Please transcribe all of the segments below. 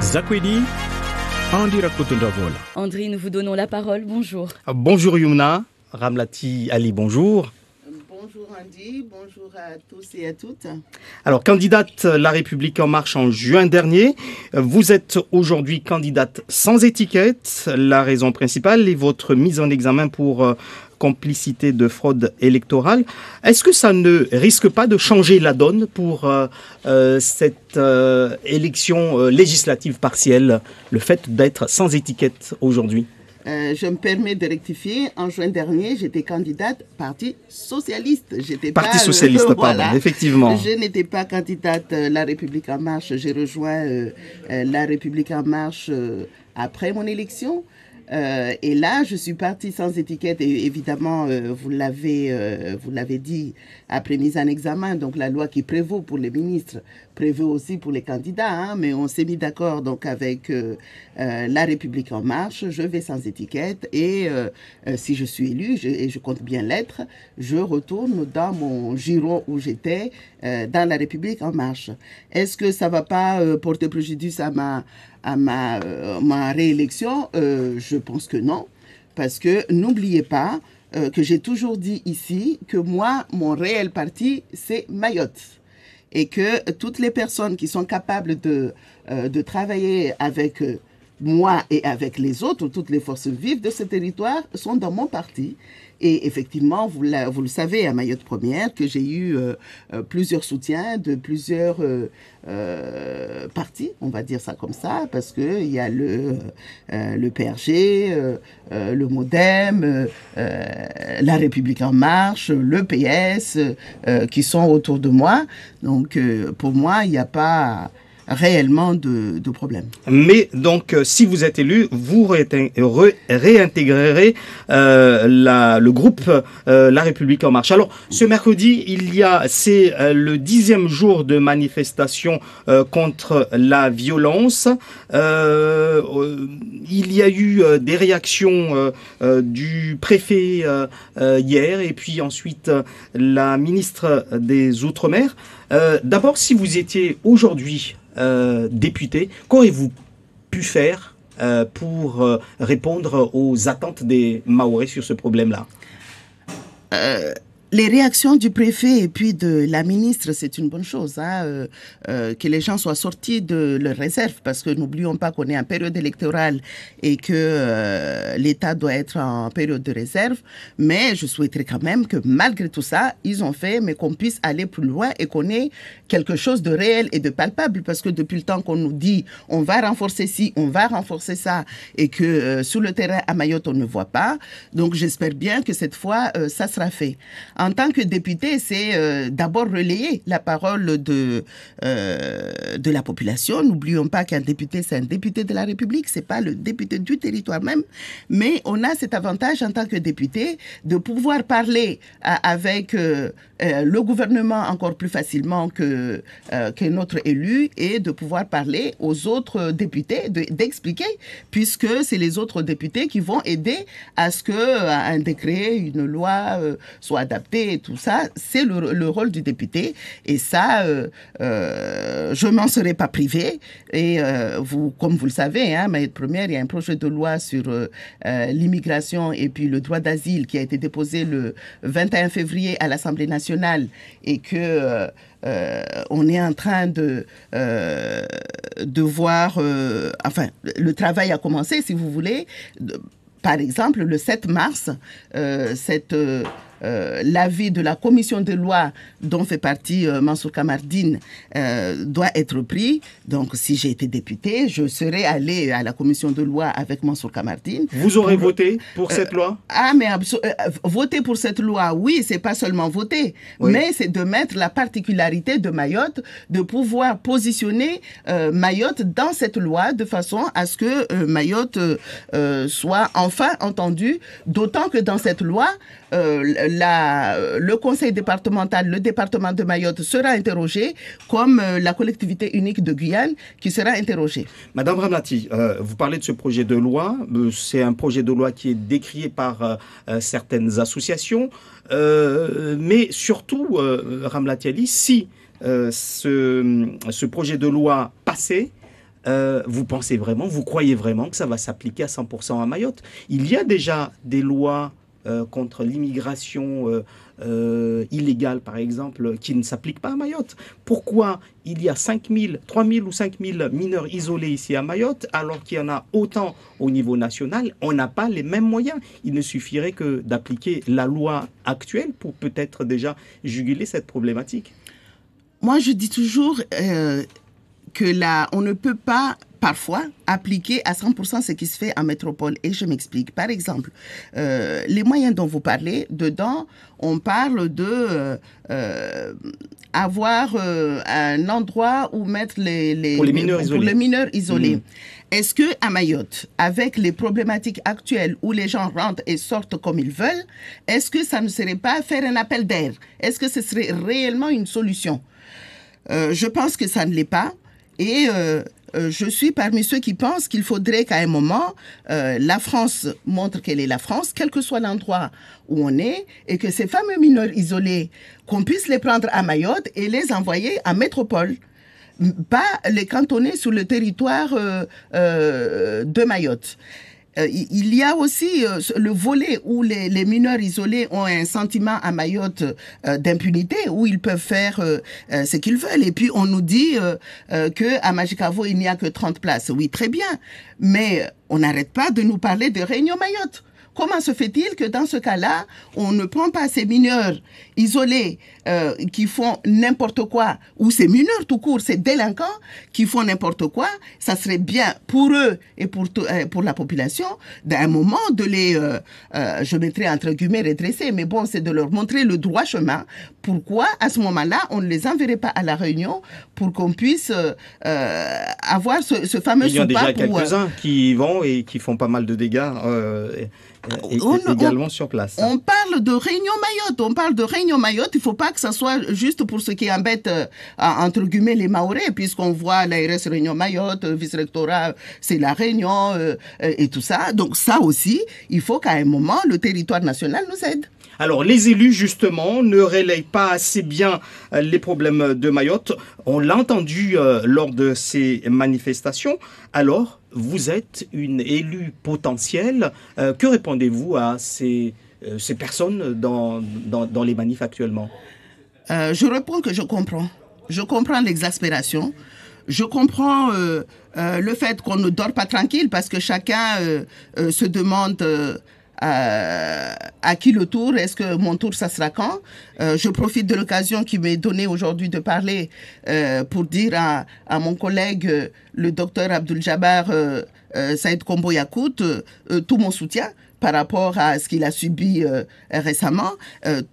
Zakwedi, Andira Kutundavola. André, nous vous donnons la parole. Bonjour. Bonjour Yumna, Ramlati Ali, bonjour. Bonjour Andy, bonjour à tous et à toutes. Alors, candidate La République En Marche en juin dernier, vous êtes aujourd'hui candidate sans étiquette. La raison principale est votre mise en examen pour complicité de fraude électorale. Est-ce que ça ne risque pas de changer la donne pour cette élection législative partielle, le fait d'être sans étiquette aujourd'hui ? Je me permets de rectifier. En juin dernier, j'étais candidate Parti Socialiste. Parti Socialiste, pardon, effectivement. Je n'étais pas candidate La République En Marche. J'ai rejoint La République En Marche après mon élection. Et là, je suis partie sans étiquette. Et évidemment, vous l'avez dit, après mise en examen. Donc, la loi qui prévaut pour les ministres prévaut aussi pour les candidats. Hein, mais on s'est mis d'accord donc avec La République En Marche. Je vais sans étiquette. Et si je suis élue, et je compte bien l'être, je retourne dans mon giron où j'étais, dans La République En Marche. Est-ce que ça ne va pas porter préjudice à ma réélection? Je pense que non, parce que n'oubliez pas que j'ai toujours dit ici que moi, mon réel parti, c'est Mayotte. Et que toutes les personnes qui sont capables de travailler avec moi et avec les autres, toutes les forces vives de ce territoire, sont dans mon parti. Et effectivement, vous le savez, à Mayotte Première, que j'ai eu plusieurs soutiens de plusieurs partis, on va dire ça comme ça, parce qu'il y a le PRG, le MODEM, La République En Marche, le PS, qui sont autour de moi. Donc, pour moi, il n'y a pas réellement de problème. Mais donc, si vous êtes élu, vous réintégrerez le groupe La République En Marche. Alors, ce mercredi, c'est le 10e jour de manifestation contre la violence. Il y a eu des réactions du préfet hier et puis ensuite la ministre des Outre-mer. D'abord, si vous étiez aujourd'hui député, qu'auriez-vous pu faire pour répondre aux attentes des Mahorais sur ce problème-là? Les réactions du préfet et puis de la ministre, c'est une bonne chose, hein, que les gens soient sortis de leur réserve, parce que n'oublions pas qu'on est en période électorale et que l'État doit être en période de réserve. Mais je souhaiterais quand même que malgré tout ça, ils ont fait, mais qu'on puisse aller plus loin et qu'on ait quelque chose de réel et de palpable, parce que depuis le temps qu'on nous dit on va renforcer ci, on va renforcer ça, et que sur le terrain à Mayotte on ne voit pas. Donc j'espère bien que cette fois ça sera fait. En tant que député, c'est d'abord relayer la parole de la population. N'oublions pas qu'un député, c'est un député de la République, c'est pas le député du territoire même. Mais on a cet avantage en tant que député de pouvoir parler avec le gouvernement encore plus facilement que notre élu, et de pouvoir parler aux autres députés, d'expliquer, puisque c'est les autres députés qui vont aider à ce qu'un décret, une loi soit adaptée. Et tout ça, c'est le rôle du député. Et ça, je m'en serais pas privé. Et comme vous le savez, hein, Mayotte Première, il y a un projet de loi sur l'immigration et puis le droit d'asile qui a été déposé le 21 février à l'Assemblée nationale, et que on est en train de voir... enfin, le travail a commencé, si vous voulez. Par exemple, le 7 mars, l'avis de la commission des lois dont fait partie Mansour Kamardine doit être pris. Donc, si j'ai été député, je serais allé à la commission de loi avec Mansour Kamardine. Vous aurez voté pour cette loi? Ah, mais voter pour cette loi, oui, c'est pas seulement voter, oui, mais c'est de mettre la particularité de Mayotte, de pouvoir positionner Mayotte dans cette loi de façon à ce que Mayotte soit enfin entendue, d'autant que dans cette loi, le conseil départemental, le département de Mayotte sera interrogé, comme la collectivité unique de Guyane qui sera interrogée. Madame Ramlati, vous parlez de ce projet de loi. C'est un projet de loi qui est décrié par certaines associations, mais surtout, Ramlati Ali, si ce projet de loi passait, vous pensez vraiment, vous croyez vraiment que ça va s'appliquer à 100% à Mayotte? Il y a déjà des lois contre l'immigration illégale, par exemple, qui ne s'appliquent pas à Mayotte. Pourquoi il y a 3 000 ou 5 000 mineurs isolés ici à Mayotte, alors qu'il y en a autant au niveau national? On n'a pas les mêmes moyens. Il ne suffirait que d'appliquer la loi actuelle pour peut-être déjà juguler cette problématique. Moi, je dis toujours on ne peut pas parfois appliquer à 100% ce qui se fait en métropole. Et je m'explique. Par exemple, les moyens dont vous parlez, dedans, on parle de avoir un endroit où mettre pour les mineurs isolés. Est-ce que à Mayotte, avec les problématiques actuelles où les gens rentrent et sortent comme ils veulent, est-ce que ça ne serait pas faire un appel d'air? Est-ce que ce serait réellement une solution? Je pense que ça ne l'est pas. Et je suis parmi ceux qui pensent qu'il faudrait qu'à un moment, la France montre qu'elle est la France, quel que soit l'endroit où on est, et que ces fameux mineurs isolés, qu'on puisse les prendre à Mayotte et les envoyer en métropole, pas les cantonner sur le territoire de Mayotte. Il y a aussi le volet où les mineurs isolés ont un sentiment à Mayotte d'impunité, où ils peuvent faire ce qu'ils veulent. Et puis on nous dit qu'à Majicavo, il n'y a que 30 places. Oui, très bien. Mais on n'arrête pas de nous parler de Réunion Mayotte. Comment se fait-il que dans ce cas-là, on ne prend pas ces mineurs isolés qui font n'importe quoi, ou ces mineurs tout court, ces délinquants qui font n'importe quoi? Ça serait bien pour eux et pour la population d'un moment de les, je mettrais entre guillemets, redresser, mais bon, c'est de leur montrer le droit chemin. Pourquoi, à ce moment-là, on ne les enverrait pas à la Réunion pour qu'on puisse avoir ce fameux soupape? Il y a déjà quelques-uns qui y vont et qui font pas mal de dégâts. Également sur place. On parle de Réunion Mayotte. On parle de Réunion Mayotte. Il ne faut pas que ça soit juste pour ce qui embête, entre guillemets, les Mahorais, puisqu'on voit l'ARS Réunion Mayotte, vice-rectorat, c'est la Réunion, et tout ça. Donc ça aussi, il faut qu'à un moment, le territoire national nous aide. Alors, les élus, justement, ne relayent pas assez bien les problèmes de Mayotte. On l'a entendu lors de ces manifestations. Alors, vous êtes une élue potentielle. Que répondez-vous à ces personnes dans les manifs actuellement? Je réponds que je comprends. Je comprends l'exaspération. Je comprends le fait qu'on ne dort pas tranquille parce que chacun se demande... à qui le tour? Est-ce que mon tour, ça sera quand? Je profite de l'occasion qui m'est donnée aujourd'hui de parler pour dire à mon collègue, le docteur Abdul Jabbar Saïd Kombo Yakout, tout mon soutien par rapport à ce qu'il a subi récemment,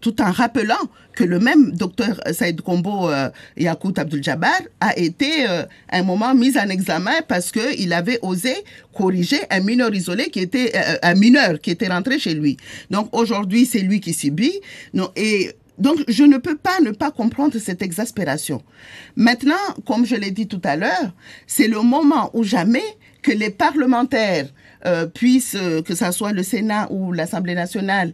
tout en rappelant que le même docteur Saïd Kombo Yakout Abdul Jabbar a été un moment mis en examen parce qu'il avait osé corriger un mineur isolé un mineur qui était rentré chez lui. Donc aujourd'hui, c'est lui qui subit. Donc, je ne peux pas ne pas comprendre cette exaspération. Maintenant, comme je l'ai dit tout à l'heure, c'est le moment ou jamais que les parlementaires puissent, que ce soit le Sénat ou l'Assemblée nationale,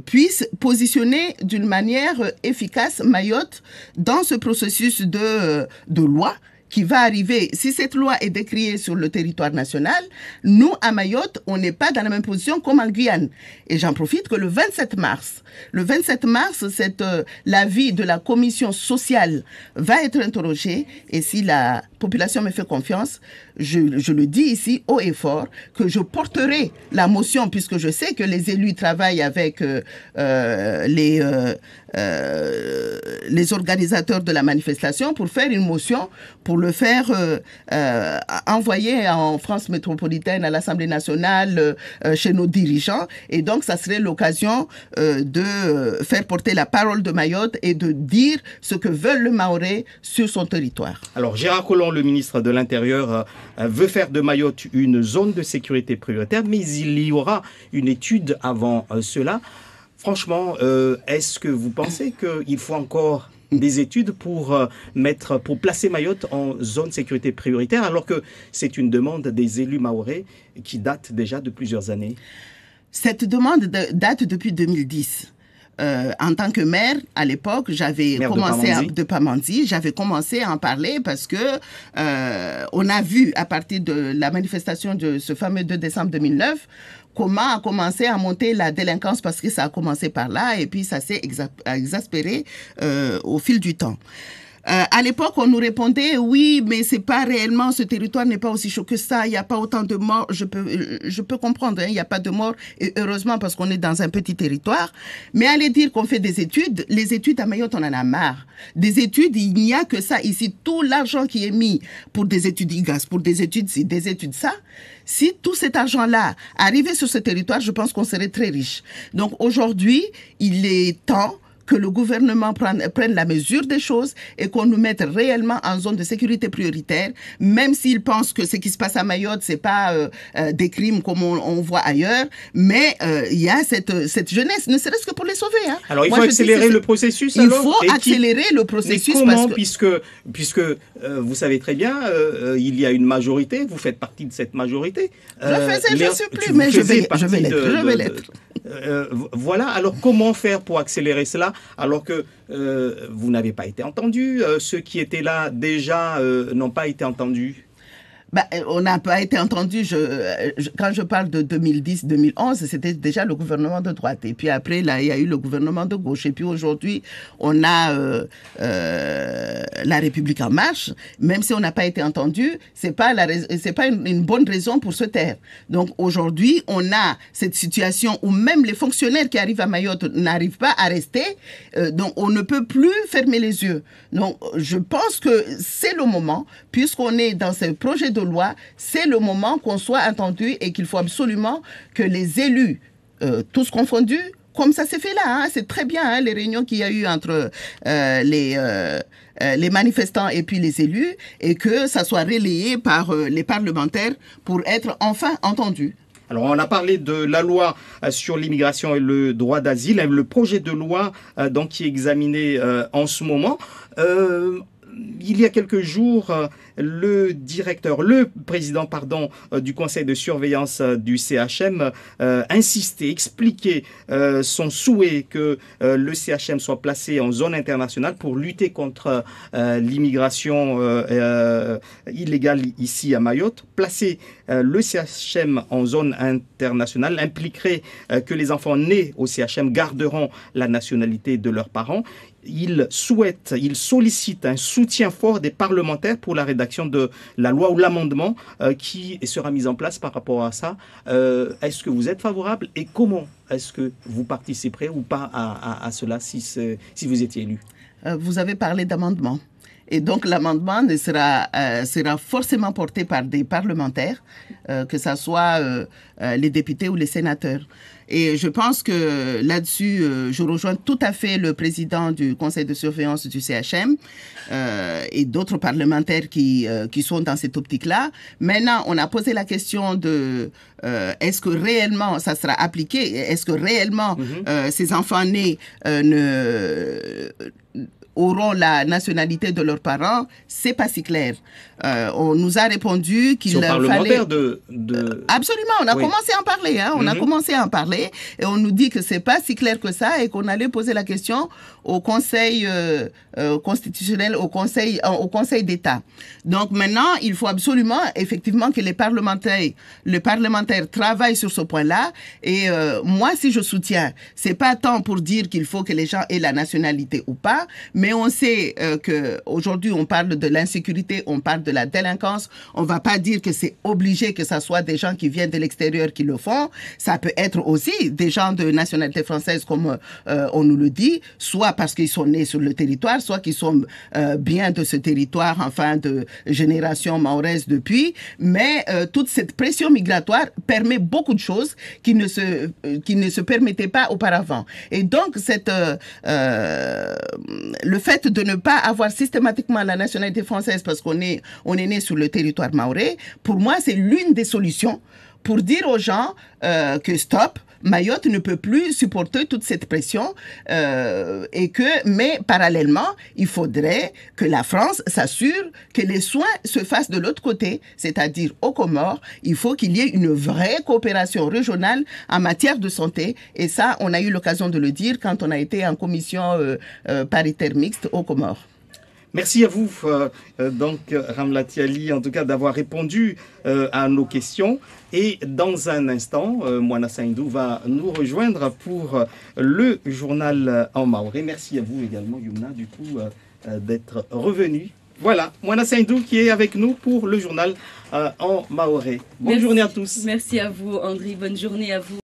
puissent positionner d'une manière efficace Mayotte dans ce processus de loi qui va arriver. Si cette loi est décriée sur le territoire national, nous, à Mayotte, on n'est pas dans la même position comme en Guyane. Et j'en profite que le 27 mars, l'avis de la commission sociale va être interrogé. Et si la population me fait confiance, je le dis ici haut et fort, que je porterai la motion, puisque je sais que les élus travaillent avec les organisateurs de la manifestation pour faire une motion, pour le faire envoyer en France métropolitaine, à l'Assemblée nationale, chez nos dirigeants. Et donc, ça serait l'occasion de faire porter la parole de Mayotte et de dire ce que veulent le Mahorais sur son territoire. Alors, Gérard Collomb, le ministre de l'Intérieur, veut faire de Mayotte une zone de sécurité prioritaire, mais il y aura une étude avant cela. Franchement, est-ce que vous pensez qu'il faut encore des études pour placer Mayotte en zone sécurité prioritaire, alors que c'est une demande des élus mahorais qui date déjà de plusieurs années? Cette demande date depuis 2010. en tant que maire, à l'époque, j'avais commencé de Pamandzi, j'avais commencé à en parler parce que on a vu à partir de la manifestation de ce fameux 2 décembre 2009 comment a commencé à monter la délinquance parce que ça a commencé par là et puis ça s'est exaspéré au fil du temps. À l'époque, on nous répondait oui, mais c'est pas réellement, ce territoire n'est pas aussi chaud que ça, il n'y a pas autant de morts. Je peux comprendre, il n'y a pas de morts, et heureusement parce qu'on est dans un petit territoire. Mais aller dire qu'on fait des études, les études à Mayotte, on en a marre. Des études, il n'y a que ça ici. Tout l'argent qui est mis pour des études IGAS, pour des études ci, des études ça, si tout cet argent-là arrivait sur ce territoire, je pense qu'on serait très riche. Donc aujourd'hui, il est temps que le gouvernement prenne la mesure des choses et qu'on nous mette réellement en zone de sécurité prioritaire, même s'ils pensent que ce qui se passe à Mayotte, c'est pas des crimes comme on voit ailleurs, mais il y a cette jeunesse, ne serait-ce que pour les sauver. Hein. Alors il faut accélérer le processus. Il faut accélérer le processus. Mais comment, puisque vous savez très bien, il y a une majorité, vous faites partie de cette majorité. Je ne sais plus, mais je vais l'être. Voilà, alors comment faire pour accélérer cela alors que vous n'avez pas été entendu, ceux qui étaient là déjà n'ont pas été entendus? On n'a pas été entendu. Quand je parle de 2010-2011, c'était déjà le gouvernement de droite. Et puis après, là, il y a eu le gouvernement de gauche. Et puis aujourd'hui, on a la République en marche. Même si on n'a pas été entendu, c'est pas une bonne raison pour se taire. Donc aujourd'hui, on a cette situation où même les fonctionnaires qui arrivent à Mayotte n'arrivent pas à rester. Donc on ne peut plus fermer les yeux. Donc je pense que c'est le moment, puisqu'on est dans ce projet de loi, c'est le moment qu'on soit entendu et qu'il faut absolument que les élus, tous confondus, comme ça s'est fait là, hein, c'est très bien, hein, les réunions qu'il y a eu entre les manifestants et puis les élus, et que ça soit relayé par les parlementaires pour être enfin entendus. Alors, on a parlé de la loi sur l'immigration et le droit d'asile, le projet de loi donc, qui est examiné en ce moment. Il y a quelques jours, le président du conseil de surveillance du CHM insistait, expliquait son souhait que le CHM soit placé en zone internationale pour lutter contre l'immigration illégale ici à Mayotte. Placer le CHM en zone internationale impliquerait que les enfants nés au CHM garderont la nationalité de leurs parents. Il sollicite un soutien fort des parlementaires pour la rédaction de la loi ou l'amendement qui sera mis en place par rapport à ça. Est-ce que vous êtes favorable et comment est-ce que vous participerez ou pas à cela si vous étiez élu? Vous avez parlé d'amendement. Et donc, l'amendement sera forcément porté par des parlementaires, que ce soit les députés ou les sénateurs. Et je pense que là-dessus, je rejoins tout à fait le président du conseil de surveillance du CHM et d'autres parlementaires qui sont dans cette optique-là. Maintenant, on a posé la question de est-ce que réellement ça sera appliqué? Est-ce que réellement ces enfants nés auront la nationalité de leurs parents? C'est pas si clair. On nous a répondu qu'il fallait... Absolument, on a commencé à en parler. Hein, on a commencé à en parler et on nous dit que c'est pas si clair que ça et qu'on allait poser la question au Conseil constitutionnel, au Conseil d'État. Donc maintenant, il faut absolument, effectivement, que les parlementaires travaillent sur ce point-là. Et moi, si je soutiens, c'est pas tant pour dire qu'il faut que les gens aient la nationalité ou pas, mais on sait qu'aujourd'hui, on parle de l'insécurité, on parle de la délinquance. On va pas dire que c'est obligé que ça soit des gens qui viennent de l'extérieur qui le font. Ça peut être aussi des gens de nationalité française, comme on nous le dit, soit parce qu'ils sont nés sur le territoire, soit qu'ils sont bien de ce territoire, enfin, de génération mahoraise depuis. Mais toute cette pression migratoire permet beaucoup de choses qui ne se permettaient pas auparavant. Et donc, le fait de ne pas avoir systématiquement la nationalité française parce qu'on est né sur le territoire mahorais, pour moi, c'est l'une des solutions pour dire aux gens que stop, Mayotte ne peut plus supporter toute cette pression mais parallèlement, il faudrait que la France s'assure que les soins se fassent de l'autre côté, c'est-à-dire aux Comores. Il faut qu'il y ait une vraie coopération régionale en matière de santé et ça, on a eu l'occasion de le dire quand on a été en commission paritaire mixte aux Comores. Merci à vous, Ramlati Ali, en tout cas d'avoir répondu à nos questions. Et dans un instant, Moana Saindou va nous rejoindre pour le journal en maoré. Merci à vous également, Yumna, du coup, d'être revenu. Voilà, Moana Saindou qui est avec nous pour le journal en maoré. Bonne journée à tous. Merci à vous, André. Bonne journée à vous.